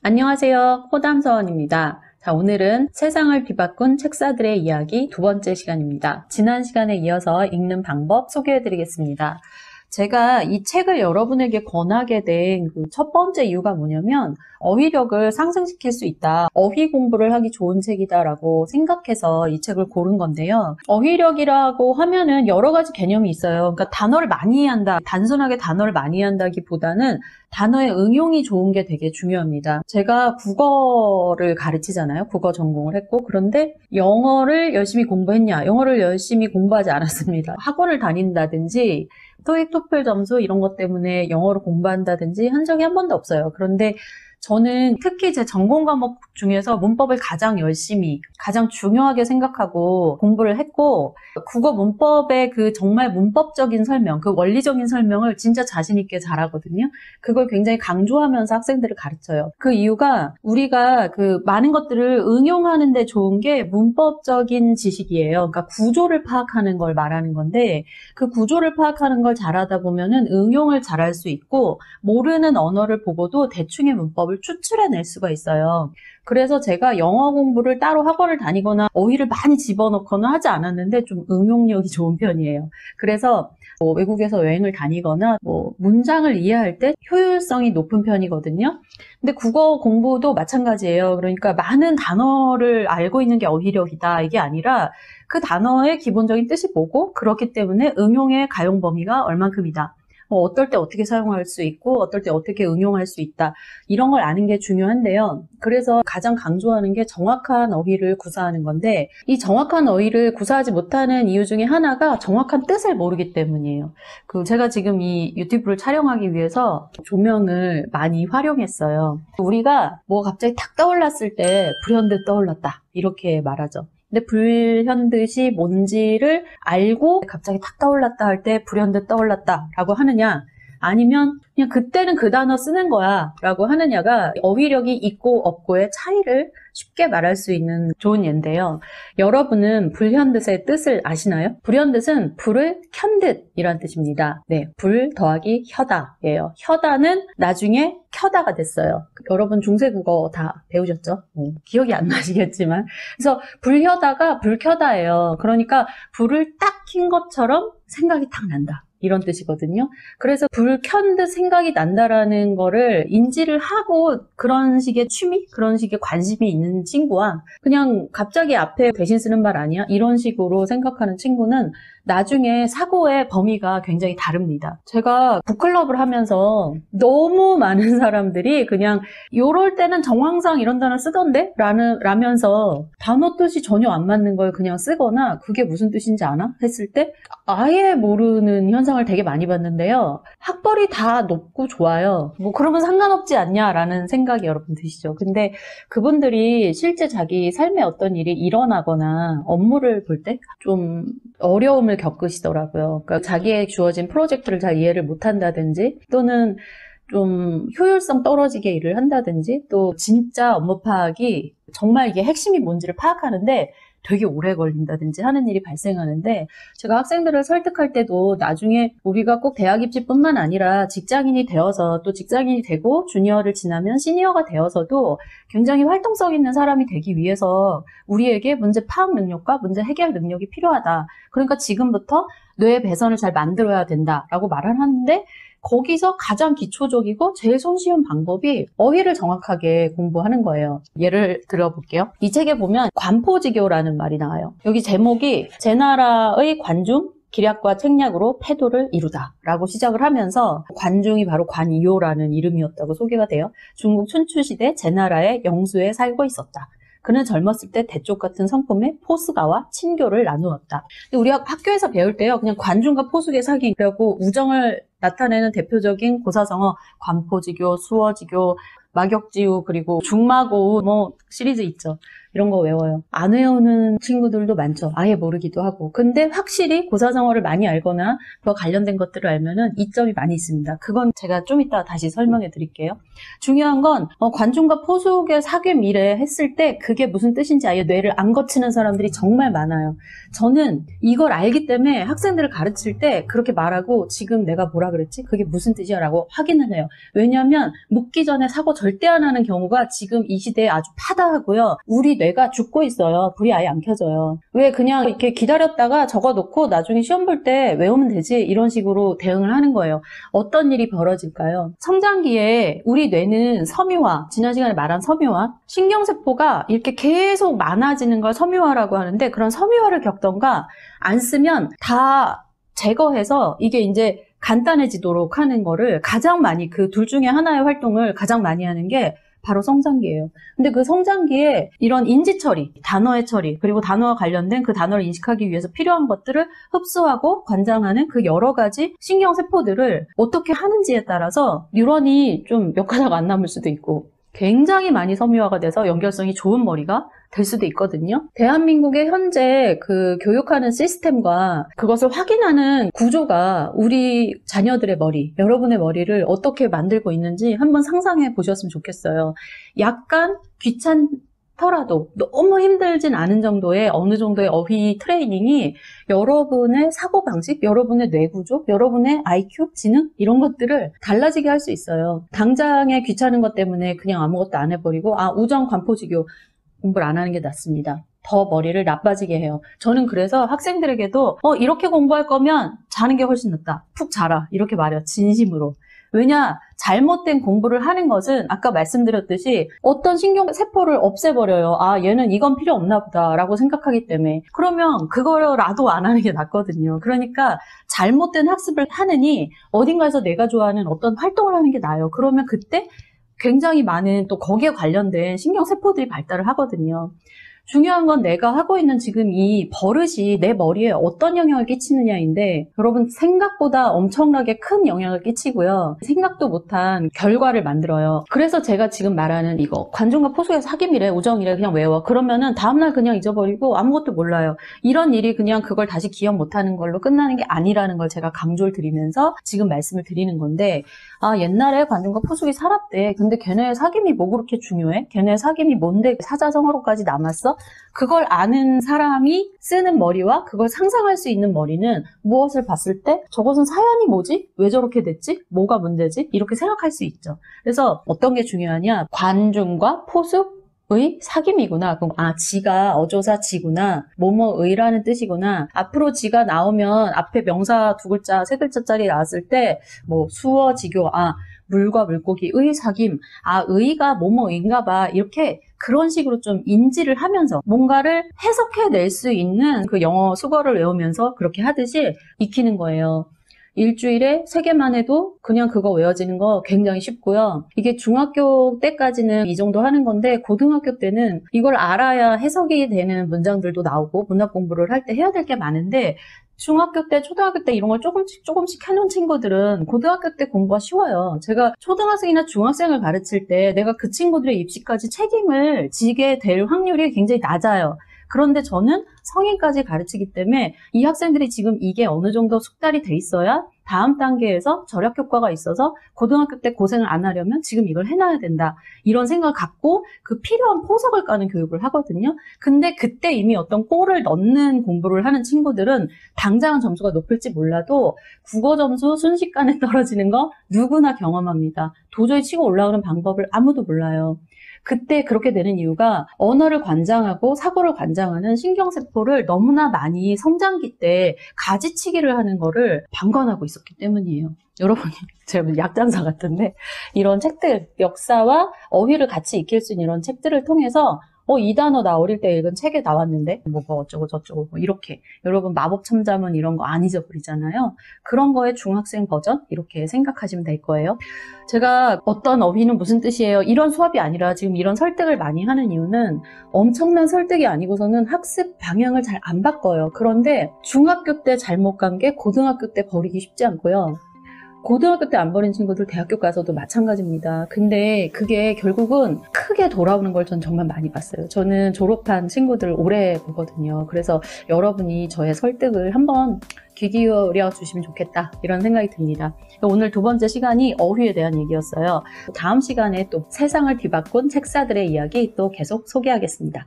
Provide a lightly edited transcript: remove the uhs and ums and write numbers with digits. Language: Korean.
안녕하세요. 호담서원입니다. 자, 오늘은 세상을 뒤바꾼 책사들의 이야기 두 번째 시간입니다. 지난 시간에 이어서 읽는 방법 소개해드리겠습니다. 제가 이 책을 여러분에게 권하게 된 그 첫 번째 이유가 뭐냐면 어휘력을 상승시킬 수 있다. 어휘 공부를 하기 좋은 책이다라고 생각해서 이 책을 고른 건데요. 어휘력이라고 하면은 여러 가지 개념이 있어요. 그러니까 단어를 많이 한다. 단순하게 단어를 많이 한다기보다는 단어의 응용이 좋은 게 되게 중요합니다. 제가 국어를 가르치잖아요. 국어 전공을 했고 그런데 영어를 열심히 공부했냐? 영어를 열심히 공부하지 않았습니다. 학원을 다닌다든지 토익, 토플 점수 이런 것 때문에 영어를 공부한다든지 한 적이 한 번도 없어요. 그런데 저는 특히 제 전공 과목 중에서 문법을 가장 열심히, 가장 중요하게 생각하고 공부를 했고 국어 문법의 그 정말 문법적인 설명, 그 원리적인 설명을 진짜 자신 있게 잘하거든요. 그걸 굉장히 강조하면서 학생들을 가르쳐요. 그 이유가 우리가 그 많은 것들을 응용하는 데 좋은 게 문법적인 지식이에요. 그러니까 구조를 파악하는 걸 말하는 건데 그 구조를 파악하는 걸 잘하다 보면은 응용을 잘할 수 있고 모르는 언어를 보고도 대충의 문법을 추출해낼 수가 있어요. 그래서 제가 영어 공부를 따로 학원을 다니거나 어휘를 많이 집어넣거나 하지 않았는데 좀 응용력이 좋은 편이에요. 그래서 외국에서 여행을 다니거나 문장을 이해할 때 효율성이 높은 편이거든요. 근데 국어 공부도 마찬가지예요. 그러니까 많은 단어를 알고 있는 게 어휘력이다 이게 아니라 그 단어의 기본적인 뜻이 뭐고 그렇기 때문에 응용의 가용 범위가 얼만큼이다. 어떨 때 어떻게 사용할 수 있고 어떨 때 어떻게 응용할 수 있다. 이런 걸 아는 게 중요한데요. 그래서 가장 강조하는 게 정확한 어휘를 구사하는 건데 이 정확한 어휘를 구사하지 못하는 이유 중에 하나가 정확한 뜻을 모르기 때문이에요. 제가 지금 이 유튜브를 촬영하기 위해서 조명을 많이 활용했어요. 우리가 갑자기 탁 떠올랐을 때 불현듯 떠올랐다. 이렇게 말하죠. 근데 불현듯이 뭔지를 알고 갑자기 탁 떠올랐다 할 때 불현듯 떠올랐다라고 하느냐 아니면 그냥 그때는 그 단어 쓰는 거야 라고 하느냐가 어휘력이 있고 없고의 차이를 쉽게 말할 수 있는 좋은 예인데요. 여러분은 불현듯의 뜻을 아시나요? 불현듯은 불을 켠 듯이란 뜻입니다. 네, 불 더하기 혀다예요. 혀다는 나중에 켜다가 됐어요. 여러분 중세국어 다 배우셨죠? 기억이 안 나시겠지만 그래서 불혀다가 불켜다예요. 그러니까 불을 딱 킨 것처럼 생각이 탁 난다. 이런 뜻이거든요. 그래서 불 켠 듯 생각이 난다라는 거를 인지를 하고 그런 식의 취미, 그런 식의 관심이 있는 친구와 그냥 갑자기 앞에 대신 쓰는 말 아니야? 이런 식으로 생각하는 친구는 나중에 사고의 범위가 굉장히 다릅니다. 제가 북클럽을 하면서 너무 많은 사람들이 그냥 요럴 때는 정황상 이런 단어 쓰던데? 라면서 단어 뜻이 전혀 안 맞는 걸 그냥 쓰거나 그게 무슨 뜻인지 아나? 했을 때 아예 모르는 현상을 되게 많이 봤는데요. 학벌이 다 높고 좋아요. 그러면 상관없지 않냐라는 생각이 여러분 드시죠. 근데 그분들이 실제 자기 삶에 어떤 일이 일어나거나 업무를 볼 때 좀 어려움을 겪으시더라고요. 그러니까 자기의 주어진 프로젝트를 잘 이해를 못한다든지 또는 좀 효율성 떨어지게 일을 한다든지 또 진짜 업무 파악이 정말 이게 핵심이 뭔지를 파악하는데 되게 오래 걸린다든지 하는 일이 발생하는데 제가 학생들을 설득할 때도 나중에 우리가 꼭 대학 입시뿐만 아니라 직장인이 되어서 또 직장인이 되고 주니어를 지나면 시니어가 되어서도 굉장히 활동성 있는 사람이 되기 위해서 우리에게 문제 파악 능력과 문제 해결 능력이 필요하다. 그러니까 지금부터 뇌 배선을 잘 만들어야 된다라고 말을 하는데 거기서 가장 기초적이고 제일 손쉬운 방법이 어휘를 정확하게 공부하는 거예요. 예를 들어볼게요. 이 책에 보면 관포지교라는 말이 나와요. 여기 제목이 제나라의 관중, 기략과 책략으로 패도를 이루다 라고 시작을 하면서 관중이 바로 관이요라는 이름이었다고 소개가 돼요. 중국 춘추시대 제나라의 영수에 살고 있었다. 그는 젊었을 때 대쪽 같은 성품의 포스가와 친교를 나누었다. 근데 우리 학교에서 배울 때요, 그냥 관중과 포수의 사귑, 그래갖고 우정을 나타내는 대표적인 고사성어, 관포지교, 수어지교, 막역지우, 그리고 중마고우 시리즈 있죠. 이런 거 외워요. 안 외우는 친구들도 많죠. 아예 모르기도 하고. 근데 확실히 고사성어를 많이 알거나 그와 관련된 것들을 알면은 이점이 많이 있습니다. 그건 제가 좀 이따 다시 설명해 드릴게요. 중요한 건 관중과 포수의 사귐 이래 했을 때 그게 무슨 뜻인지 아예 뇌를 안 거치는 사람들이 정말 많아요. 저는 이걸 알기 때문에 학생들을 가르칠 때 그렇게 말하고 지금 내가 뭐라 그랬지? 그게 무슨 뜻이야? 라고 확인을 해요. 왜냐하면 묻기 전에 사고 절대 안 하는 경우가 지금 이 시대에 아주 파다하고요. 우리 뇌가 죽고 있어요. 불이 아예 안 켜져요. 왜 그냥 이렇게 기다렸다가 적어놓고 나중에 시험 볼 때 외우면 되지? 이런 식으로 대응을 하는 거예요. 어떤 일이 벌어질까요? 성장기에 우리 뇌는 섬유화, 지난 시간에 말한 섬유화, 신경세포가 이렇게 계속 많아지는 걸 섬유화라고 하는데 그런 섬유화를 겪던가 안 쓰면 다 제거해서 이게 이제 간단해지도록 하는 거를 가장 많이 그 둘 중에 하나의 활동을 가장 많이 하는 게 바로 성장기예요. 근데 그 성장기에 이런 인지 처리, 단어의 처리, 그리고 단어와 관련된 그 단어를 인식하기 위해서 필요한 것들을 흡수하고 관장하는 그 여러 가지 신경세포들을 어떻게 하는지에 따라서 뉴런이 좀 몇 가닥 안 남을 수도 있고 굉장히 많이 섬유화가 돼서 연결성이 좋은 머리가 될 수도 있거든요. 대한민국의 현재 그 교육하는 시스템과 그것을 확인하는 구조가 우리 자녀들의 머리, 여러분의 머리를 어떻게 만들고 있는지 한번 상상해 보셨으면 좋겠어요. 약간 귀찮더라도 너무 힘들진 않은 정도의 어느 정도의 어휘 트레이닝이 여러분의 사고방식, 여러분의 뇌구조, 여러분의 IQ, 지능 이런 것들을 달라지게 할 수 있어요. 당장에 귀찮은 것 때문에 그냥 아무것도 안 해버리고 우정 관포지교 공부를 안 하는 게 낫습니다. 더 머리를 나빠지게 해요. 저는 그래서 학생들에게도 이렇게 공부할 거면 자는 게 훨씬 낫다. 푹 자라. 이렇게 말해요. 진심으로. 왜냐? 잘못된 공부를 하는 것은 아까 말씀드렸듯이 어떤 신경세포를 없애버려요. 얘는 이건 필요 없나 보다 라고 생각하기 때문에. 그러면 그거라도 안 하는 게 낫거든요. 그러니까 잘못된 학습을 하느니 어딘가에서 내가 좋아하는 어떤 활동을 하는 게 나아요. 그러면 그때 굉장히 많은 또 거기에 관련된 신경세포들이 발달을 하거든요. 중요한 건 내가 하고 있는 지금 이 버릇이 내 머리에 어떤 영향을 끼치느냐인데 여러분 생각보다 엄청나게 큰 영향을 끼치고요. 생각도 못한 결과를 만들어요. 그래서 제가 지금 말하는 이거 관중과 포수의 사귐이래 우정이래 그냥 외워. 그러면은 다음날 그냥 잊어버리고 아무것도 몰라요. 이런 일이 그냥 그걸 다시 기억 못하는 걸로 끝나는 게 아니라는 걸 제가 강조를 드리면서 지금 말씀을 드리는 건데 옛날에 관중과 포수기 살았대. 근데 걔네의 사귐이 뭐 그렇게 중요해? 걔네의 사귐이 뭔데 사자성어로까지 남았어? 그걸 아는 사람이 쓰는 머리와 그걸 상상할 수 있는 머리는 무엇을 봤을 때 저것은 사연이 뭐지? 왜 저렇게 됐지? 뭐가 문제지? 이렇게 생각할 수 있죠. 그래서 어떤 게 중요하냐? 관중과 포수의 사귐이구나. 그럼 지가 어조사 지구나. 뭐뭐의라는 뜻이구나. 앞으로 지가 나오면 앞에 명사 두 글자, 세 글자짜리 나왔을 때 뭐 수어, 지교, 물과 물고기의 사귐. 의가 뭐뭐인가 봐. 이렇게 그런 식으로 좀 인지를 하면서 뭔가를 해석해낼 수 있는 그 영어 수거를 외우면서 그렇게 하듯이 익히는 거예요. 일주일에 3개만 해도 그냥 그거 외워지는 거 굉장히 쉽고요. 이게 중학교 때까지는 이 정도 하는 건데 고등학교 때는 이걸 알아야 해석이 되는 문장들도 나오고 문학 공부를 할 때 해야 될 게 많은데 중학교 때, 초등학교 때 이런 걸 조금씩 해놓은 친구들은 고등학교 때 공부가 쉬워요. 제가 초등학생이나 중학생을 가르칠 때 내가 그 친구들의 입시까지 책임을 지게 될 확률이 굉장히 낮아요. 그런데 저는 성인까지 가르치기 때문에 이 학생들이 지금 이게 어느 정도 숙달이 돼 있어야 다음 단계에서 절약 효과가 있어서 고등학교 때 고생을 안 하려면 지금 이걸 해놔야 된다. 이런 생각을 갖고 그 필요한 포석을 까는 교육을 하거든요. 근데 그때 이미 어떤 골을 넣는 공부를 하는 친구들은 당장은 점수가 높을지 몰라도 국어 점수 순식간에 떨어지는 거 누구나 경험합니다. 도저히 치고 올라오는 방법을 아무도 몰라요. 그때 그렇게 되는 이유가 언어를 관장하고 사고를 관장하는 신경세포를 너무나 많이 성장기 때 가지치기를 하는 거를 방관하고 있었기 때문이에요. 여러분이 제가 약장사 같은데 이런 책들, 역사와 어휘를 같이 익힐 수 있는 이런 책들을 통해서 이 단어 나 어릴 때 읽은 책에 나왔는데 뭐 어쩌고 저쩌고 이렇게 여러분 마법 첨자문 이런 거 안 잊어버리잖아요. 그런 거의 중학생 버전 이렇게 생각하시면 될 거예요. 제가 어떤 어휘는 무슨 뜻이에요? 이런 수업이 아니라 지금 이런 설득을 많이 하는 이유는 엄청난 설득이 아니고서는 학습 방향을 잘 안 바꿔요. 그런데 중학교 때 잘못 간 게 고등학교 때 버리기 쉽지 않고요. 고등학교 때 안 버린 친구들 대학교 가서도 마찬가지입니다. 근데 그게 결국은 크게 돌아오는 걸 전 정말 많이 봤어요. 저는 졸업한 친구들 오래 보거든요. 그래서 여러분이 저의 설득을 한번 귀 기울여 주시면 좋겠다 이런 생각이 듭니다. 오늘 두 번째 시간이 어휘에 대한 얘기였어요. 다음 시간에 또 세상을 뒤바꾼 책사들의 이야기 또 계속 소개하겠습니다.